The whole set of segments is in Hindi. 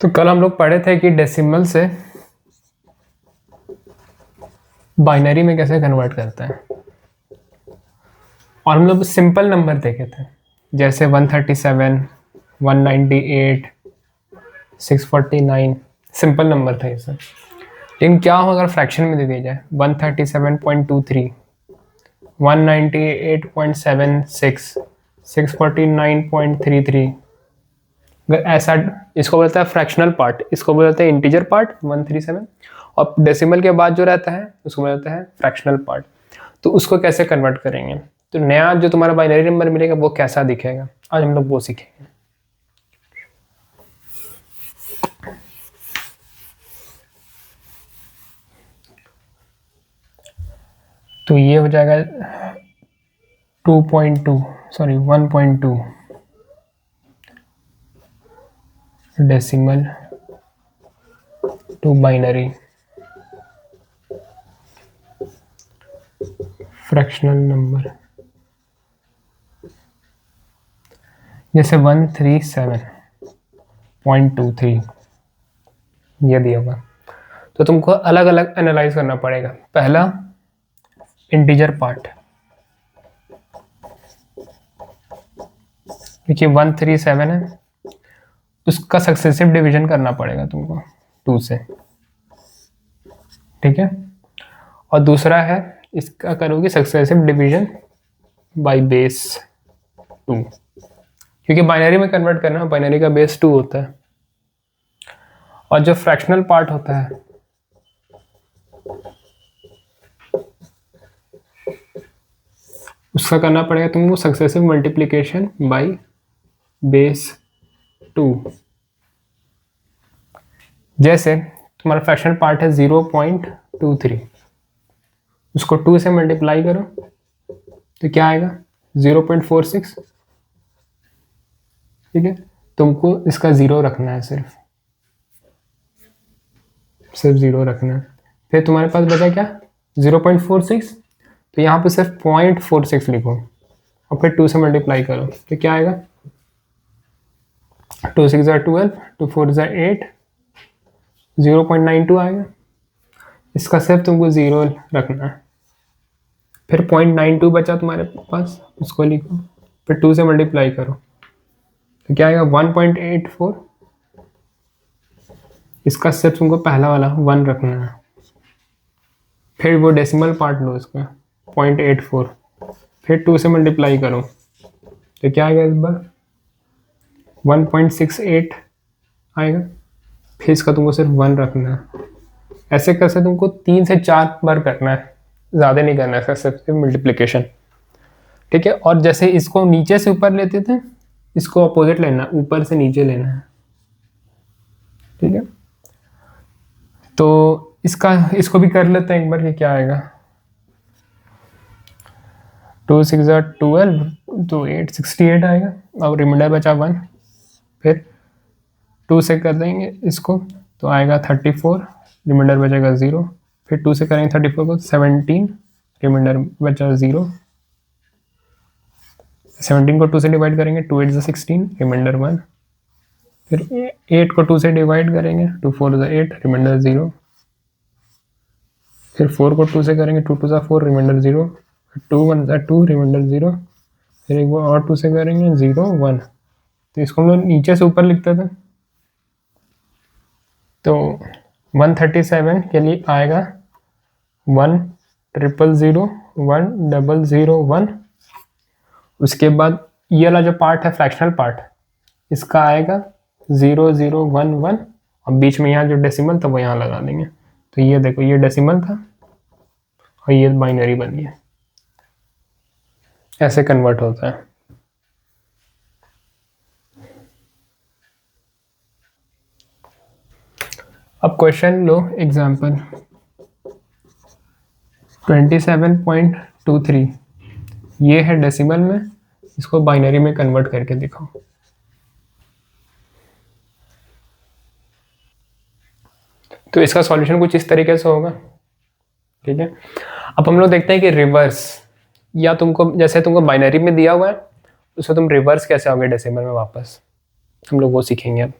तो कल हम लोग पढ़े थे कि डेसिमल से बाइनरी में कैसे कन्वर्ट करते हैं, और हम लोग सिंपल नंबर देखे थे जैसे 137, 198, 649 सिंपल नंबर था ये सब। लेकिन क्या हो अगर फ्रैक्शन में दे दिया जाए 137.23, 198.76, 649.33, अगर ऐसा, इसको बोलता है फ्रैक्शनल पार्ट, इसको बोलते हैं इंटीजर पार्ट 137, और डेसिमल के बाद जो रहता है उसको बोलते हैं फ्रैक्शनल पार्ट। तो उसको कैसे कन्वर्ट करेंगे, तो नया जो तुम्हारा बाइनरी नंबर मिलेगा वो कैसा दिखेगा, आज हम लोग वो सीखेंगे। तो ये हो जाएगा 1.2 decimal to binary fractional number, जैसे 137.23 ये दिया हुआ। तो तुमको अलग अलग एनालाइज करना पड़ेगा। पहला इंटीजर पार्ट, देखिए 137 है, उसका सक्सेसिव डिवीजन करना पड़ेगा तुमको 2 से, ठीक है। और दूसरा है इसका करोगे सक्सेसिव डिवीजन बाय बेस 2, क्योंकि बाइनरी में कन्वर्ट करना, बाइनरी का बेस 2 होता है। और जो फ्रैक्शनल पार्ट होता है उसका करना पड़ेगा तुमको सक्सेसिव मल्टीप्लिकेशन बाय बेस 2। जैसे तुम्हारा फ्रैक्शनल पार्ट है 0.23, उसको 2 से मल्टीप्लाई करो तो क्या आएगा 0.46, ठीक है। तुमको इसका 0 रखना है, सिर्फ 0 रखना है। फिर तुम्हारे पास बचा क्या 0.46, तो यहाँ पे सिर्फ 0.46 लिखो और फिर 2 से मल्टीप्लाई करो तो क्या आएगा 2 6 12, 2 4 8, 0.92 आएगा। इसका सिर्फ तुमको 0 रखना है। फिर 0.92 बचा तुम्हारे पास, उसको लिखो, फिर 2 से मल्टीप्लाई करो तो क्या आएगा 1.84। इसका सिर्फ तुमको पहला वाला 1 रखना है। फिर वो डेसिमल पार्ट लो इसका 0.84, फिर 2 से मल्टीप्लाई करो तो क्या आएगा इस बार 1.68 आएगा। फिर इसका तुमको सिर्फ 1 रखना है। ऐसे कैसे तुमको 3 से 4 बार करना है, ज़्यादा नहीं करना है सिर्फ मल्टीप्लिकेशन, ठीक है। और जैसे इसको नीचे से ऊपर लेते थे, इसको अपोजिट लेना, ऊपर से नीचे लेना है, ठीक है। तो इसको भी कर लेते हैं एक बार कि क्या आएगा 2 6 12, तो 868 आएगा। अब रिमाइंडर बचा 1, फिर 2 से कर देंगे इसको तो आएगा 34, रिमाइंडर बचेगा 0, फिर 2 से करेंगे 34 को 17, रिमाइंडर बचा 0, 17 को 2 से डिवाइड करेंगे 2 8 16, रिमाइंडर 1, फिर 8 को 2 से डिवाइड करेंगे 2 4 8, रिमाइंडर 0, फिर 4 को 2 से करेंगे 2 2 4, रिमाइंडर 0, 2 1 2, रिमाइंडर 0, फिर एक बार और 2 से करेंगे 0 1। तो इसको हम लोग नीचे से ऊपर लिखते थे, तो 137 के लिए आएगा 1 0 0 1 0 0 1। उसके बाद ये वाला जो पार्ट है फ्रैक्शनल पार्ट, इसका आएगा 0 0 1 1, और बीच में यहाँ जो डेसिमल था वो यहाँ लगा देंगे। तो ये देखो, ये डेसिमल था और ये बाइनरी बन गया। ऐसे कन्वर्ट होता है। अब क्वेश्चन लो, एग्जाम्पल 27.23, ये है डेसिमल में, इसको बाइनरी में कन्वर्ट करके दिखाओ। तो इसका सॉल्यूशन कुछ इस तरीके से होगा, ठीक है। अब हम लोग देखते हैं कि रिवर्स, या तुमको जैसे तुमको बाइनरी में दिया हुआ है उसको तुम रिवर्स कैसे आओगे डेसिमल में वापस, हम लोग वो सीखेंगे अब।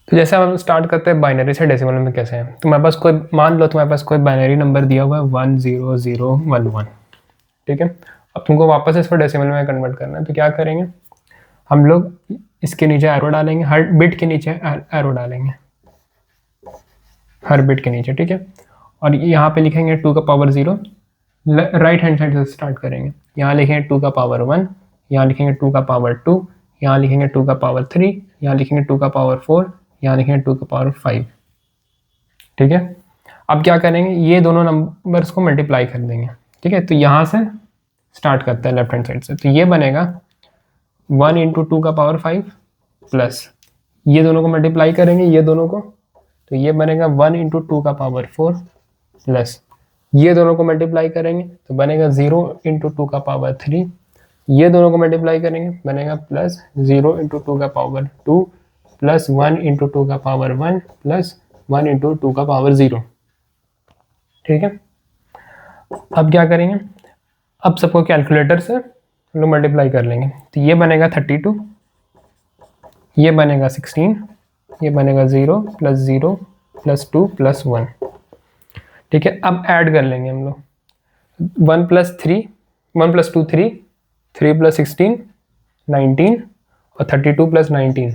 तो जैसे हम स्टार्ट करते हैं बाइनरी से डेसिमल में कैसे हैं। तुम्हारे पास कोई, मान लो तुम्हारे पास कोई बाइनरी नंबर दिया हुआ है 10011, ठीक है। अब तुमको वापस इसको डेसिमल में कन्वर्ट करना है, तो क्या करेंगे हम लोग, इसके नीचे एरो डालेंगे, हर बिट के नीचे एरो डालेंगे, हर बिट के नीचे, ठीक है। और यहाँ पे लिखेंगे 2 का पावर 0, राइट हैंड साइड से स्टार्ट करेंगे। यहाँ लिखेंगे 2 का पावर 1, यहाँ लिखेंगे 2 का पावर 2, यहाँ लिखेंगे 2 का पावर 3, यहाँ लिखेंगे 2 का पावर 4, यहाँ लिखेंगे 2 का पावर 5, ठीक है। अब क्या करेंगे, ये दोनों नंबर्स को मल्टीप्लाई कर देंगे, ठीक है। तो यहाँ से स्टार्ट करते हैं लेफ्ट हैंड साइड से, तो ये बनेगा 1 इंटू 2 का पावर 5 प्लस ये दोनों को मल्टीप्लाई करेंगे, ये दोनों को, तो ये बनेगा 1 इंटू 2 का पावर 4 प्लस ये दोनों को मल्टीप्लाई करेंगे तो बनेगा 0 इंटू 2 का पावर 3, ये दोनों को मल्टीप्लाई करेंगे बनेगा प्लस 0 इंटू 2 का पावर 2 प्लस 1 इंटू 2 का पावर 1 प्लस 1 इंटू 2 का पावर 0, ठीक है। अब क्या करेंगे, अब सबको कैलकुलेटर से हम लोग मल्टीप्लाई कर लेंगे, तो ये बनेगा 32, ये बनेगा 16, ये बनेगा 0 प्लस 0 प्लस 2 प्लस 1, ठीक है। अब ऐड कर लेंगे हम लोग, 1 प्लस 3, 1 प्लस 2 3, 3 प्लस 16 19 और 32 प्लस 19,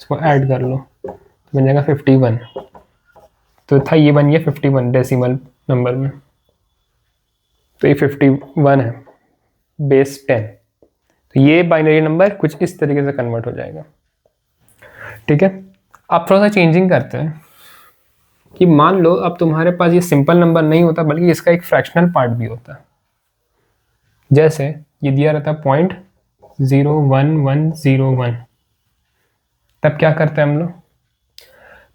इसको ऐड कर लो तो बन जाएगा 51। तो था ये बन गया 51 डेसिमल नंबर में, तो ये 51 है बेस 10। तो ये बाइनरी नंबर कुछ इस तरीके से कन्वर्ट हो जाएगा, ठीक है। आप थोड़ा सा चेंजिंग करते हैं कि मान लो अब तुम्हारे पास ये सिंपल नंबर नहीं होता बल्कि इसका एक फ्रैक्शनल पार्ट भी होता है। जैसे ये दिया रहता है 0.01101, तब क्या करते हैं हम लोग,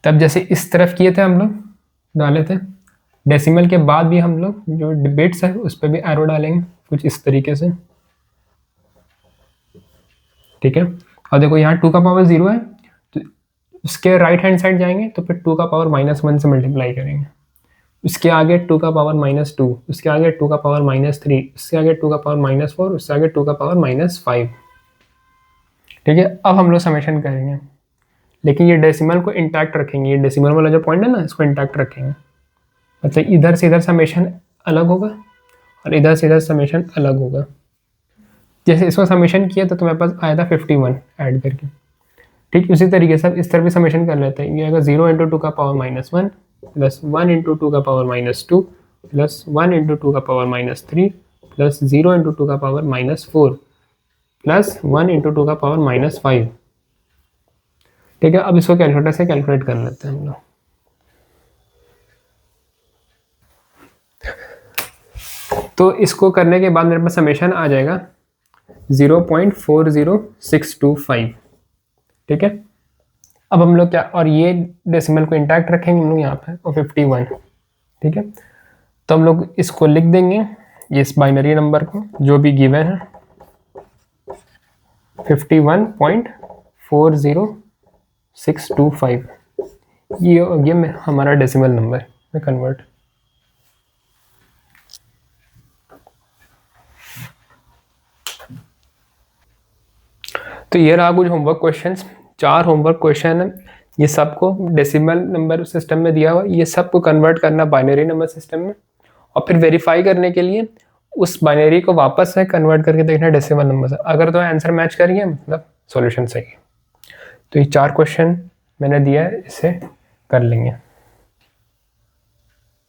तब जैसे इस तरफ किए थे हम लोग डाले थे, डेसिमल के बाद भी हम लोग जो डिबेट्स है उस पर भी एरो डालेंगे कुछ इस तरीके से, ठीक है। और देखो यहाँ 2 का पावर 0 है तो उसके राइट हैंड साइड जाएंगे तो फिर 2 का पावर -1 से मल्टीप्लाई करेंगे, उसके आगे 2 का पावर -2, उसके आगे 2 का पावर -3, उसके आगे 2 का पावर -4, उससे आगे 2 का पावर -5, ठीक है। अब हम लोग समेशन करेंगे, लेकिन ये डेसिमल को इंटैक्ट रखेंगे, ये डेसिमल वाला जो पॉइंट है ना इसको इंटैक्ट रखेंगे, मतलब इधर से इधर समेशन अलग होगा और इधर से इधर समेशन अलग होगा। जैसे इसको समेशन किया तो तुम्हारे पास आया था 51 ऐड करके, ठीक उसी तरीके से अब इस तरफ भी समेशन कर लेते हैं। ये आएगा 0 इंटू 2 का पावर -1 प्लस 1 इंटू 2 का पावर -2 प्लस 1 इंटू 2 का पावर -3 प्लस 0 इंटू 2 का पावर -4 प्लस 1 इंटू 2 का पावर -5, ठीक है। अब इसको कैलकुलेटर से कैलकुलेट कर लेते हैं हम लोग। तो इसको करने के बाद मेरे पास समेशन आ जाएगा 0.40625, ठीक है। अब हम लोग क्या, और ये डेसिमल को इंटैक्ट रखेंगे हम लोग यहाँ पे और 51, ठीक है। तो हम लोग इसको लिख देंगे इस बाइनरी नंबर को जो भी गिवन है 51.40625, ये हो गया हमारा डेसिमल नंबर में कन्वर्ट। तो ये रहा कुछ होमवर्क क्वेश्चंस, 4 होमवर्क क्वेश्चन है, ये सबको डेसिमल नंबर सिस्टम में दिया हुआ, ये सबको कन्वर्ट करना बाइनरी नंबर सिस्टम में और फिर वेरीफाई करने के लिए उस बाइनरी को वापस से कन्वर्ट करके देखना डेसिमल नंबर से, अगर तो आंसर मैच करिए मतलब सॉल्यूशन सही है। तो ये 4 क्वेश्चन मैंने दिया है, इसे कर लेंगे।